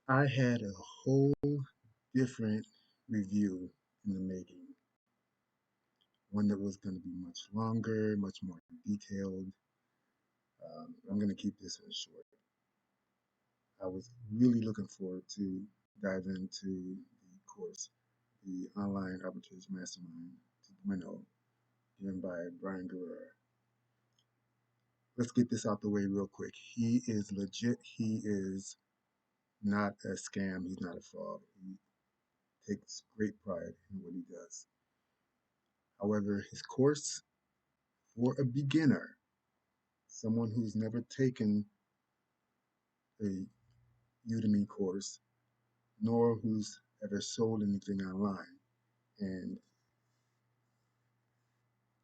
I had a whole different review in the making, one that was going to be much longer, much more detailed. I'm going to keep this one short. I was really looking forward to diving into the course, the online arbitrage mastermind 2.0, given by Bryan Guerra. Let's get this out the way real quick. He is legit. He is not a scam. He's not a fraud. He takes great pride in what he does. However, his course for a beginner, someone who's never taken a Udemy course, nor who's ever sold anything online, and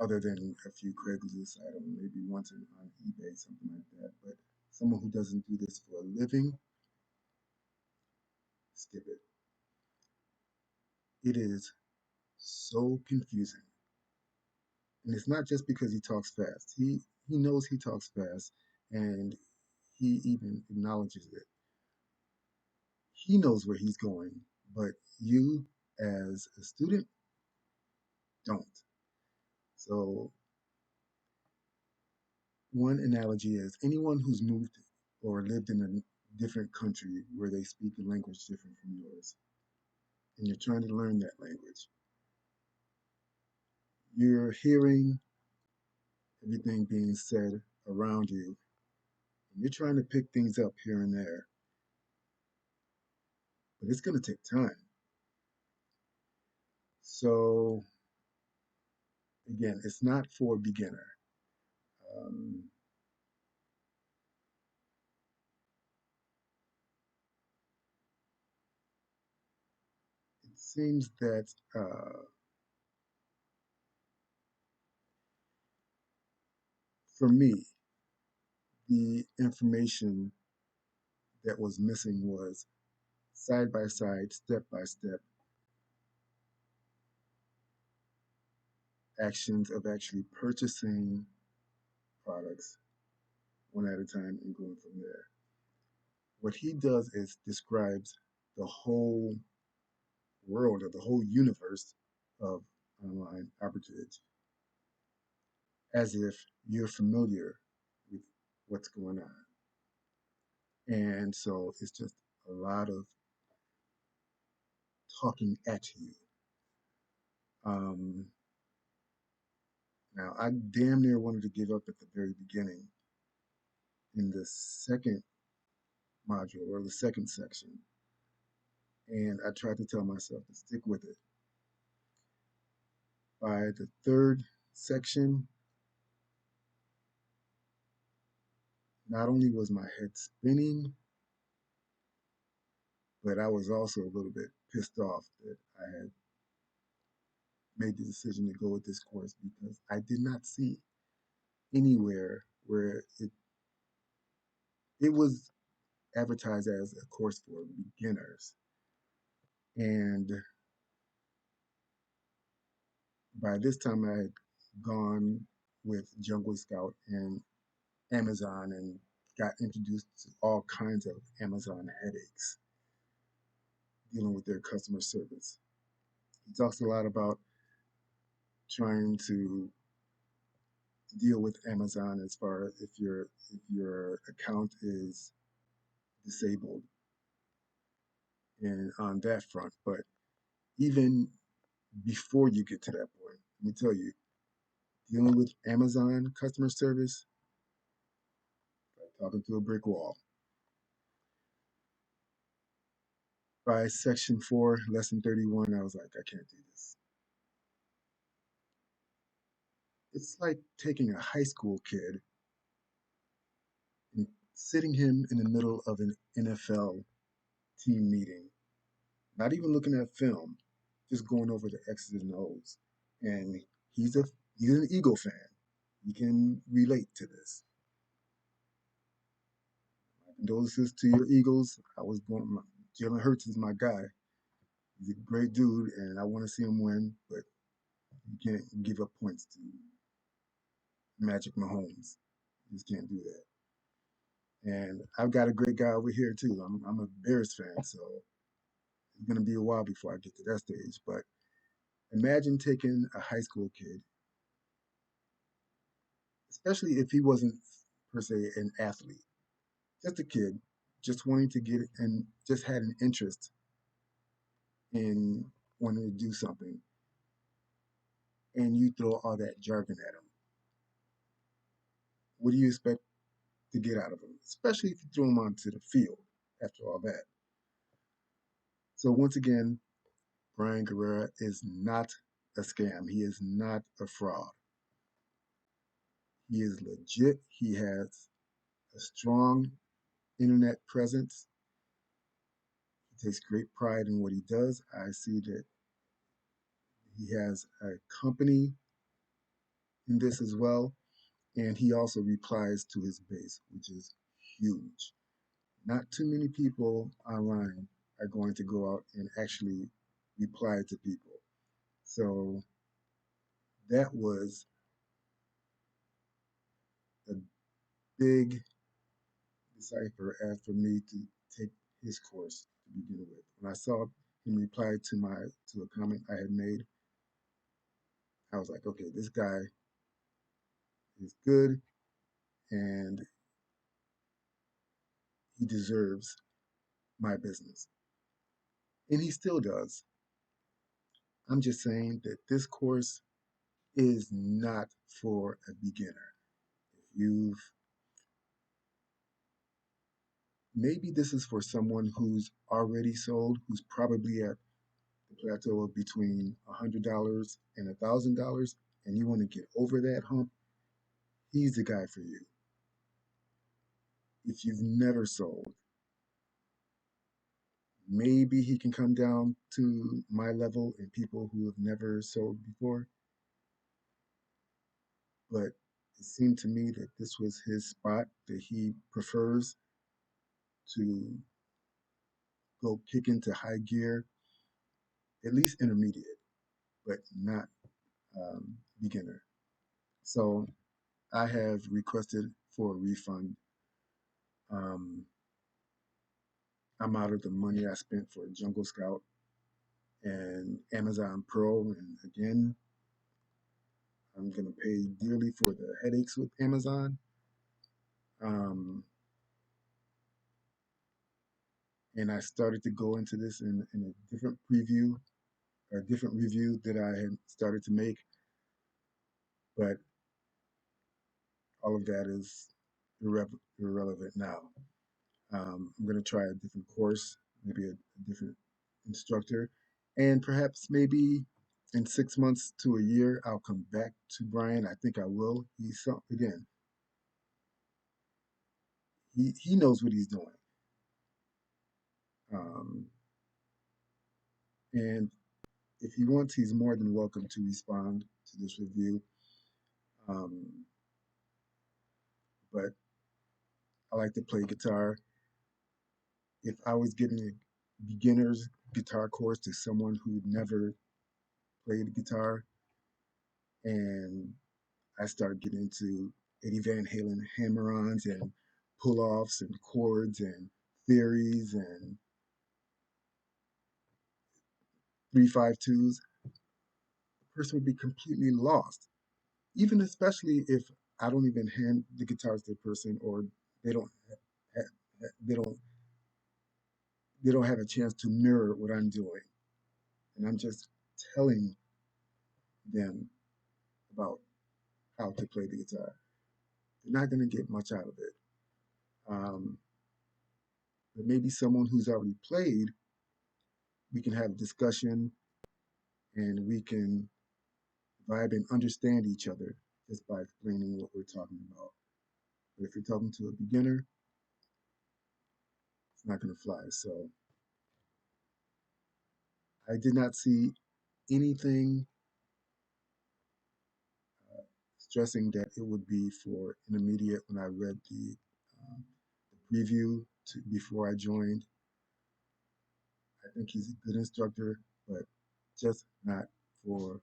other than a few Craigslist items, maybe once on eBay, something like that. But someone who doesn't do this for a living, skip it. It is so confusing. And it's not just because he talks fast. He knows he talks fast, and he even acknowledges it. He knows where he's going, but you as a student don't. So one analogy is anyone who's moved or lived in a different country where they speak a language different from yours, and you're trying to learn that language. You're hearing everything being said around you, and you're trying to pick things up here and there, but it's going to take time. So, again, it's not for a beginner. Um, it seems that for me, the information that was missing was side by side, step by step actions of actually purchasing products one at a time and going from there. What he does is describes the whole world or the whole universe of online arbitrage as if you're familiar with what's going on. And so it's just a lot of talking at you. Um, Now, I damn near wanted to give up at the very beginning in the second module or the second section. And I tried to tell myself to stick with it. By the third section, not only was my head spinning, but I was also a little bit pissed off that I had made the decision to go with this course because I did not see anywhere where it was advertised as a course for beginners. And by this time, I had gone with Jungle Scout and Amazon and got introduced to all kinds of Amazon headaches dealing with their customer service. He talks a lot about trying to deal with Amazon as far as if your account is disabled and on that front. But even before you get to that point, let me tell you, dealing with Amazon customer service, like talking to a brick wall. By section 4, lesson 31, I was like, I can't do this. It's like taking a high school kid and sitting him in the middle of an NFL team meeting, not even looking at film, just going over the X's and O's. And he's a he's an Eagle fan. He can relate to this. My condolences to your Eagles. I was going. Jalen Hurts is my guy. He's a great dude, and I want to see him win. But you can't give up points to Magic Mahomes. You just can't do that. And I've got a great guy over here too. I'm a Bears fan, so it's going to be a while before I get to that stage. But imagine taking a high school kid, especially if he wasn't per se an athlete, just a kid, just wanting to get it and just had an interest in wanting to do something, and you throw all that jargon at him. What do you expect to get out of him? Especially if you throw him onto the field after all that. So once again, Bryan Guerra is not a scam. He is not a fraud. He is legit. He has a strong internet presence. He takes great pride in what he does. I see that he has a company in this as well. And he also replies to his base, which is huge. Not too many people online are going to go out and actually reply to people. So that was a big decipher as for me to take his course to begin with. When I saw him reply to a comment I had made, I was like, okay, this guy is good and he deserves my business. And he still does. I'm just saying that this course is not for a beginner. If you've maybe this is for someone who's already sold, who's probably at the plateau of between $100 and $1,000, and you want to get over that hump. He's the guy for you. If you've never sold, maybe he can come down to my level and people who have never sold before. But it seemed to me that this was his spot that he prefers to go kick into high gear, at least intermediate, but not beginner. So I have requested for a refund. Um, I'm out of the money I spent for Jungle Scout and Amazon Pro. And again, I'm going to pay dearly for the headaches with Amazon. Um, and I started to go into this in a different preview, or a different review that I had started to make. But all of that is irrelevant now. I'm going to try a different course, maybe a different instructor, and perhaps maybe in 6 months to a year, I'll come back to Bryan. I think I will. Again, he knows what he's doing. Um, and if he wants, he's more than welcome to respond to this review. Um, but I like to play guitar. If I was giving a beginner's guitar course to someone who never played guitar, and I start getting into Eddie Van Halen hammer-ons and pull-offs and chords and theories and 3-5-2s, the person would be completely lost. Even especially if I don't even hand the guitars to the person, or they don't they don't they don't have a chance to mirror what I'm doing, and I'm just telling them about how to play the guitar. They're not going to get much out of it. Um, but maybe someone who's already played, we can have a discussion and we can vibe and understand each other just by explaining what we're talking about. But if you're talking to a beginner, it's not going to fly. So I did not see anything stressing that it would be for intermediate when I read the preview before I joined. I think he's a good instructor, but just not for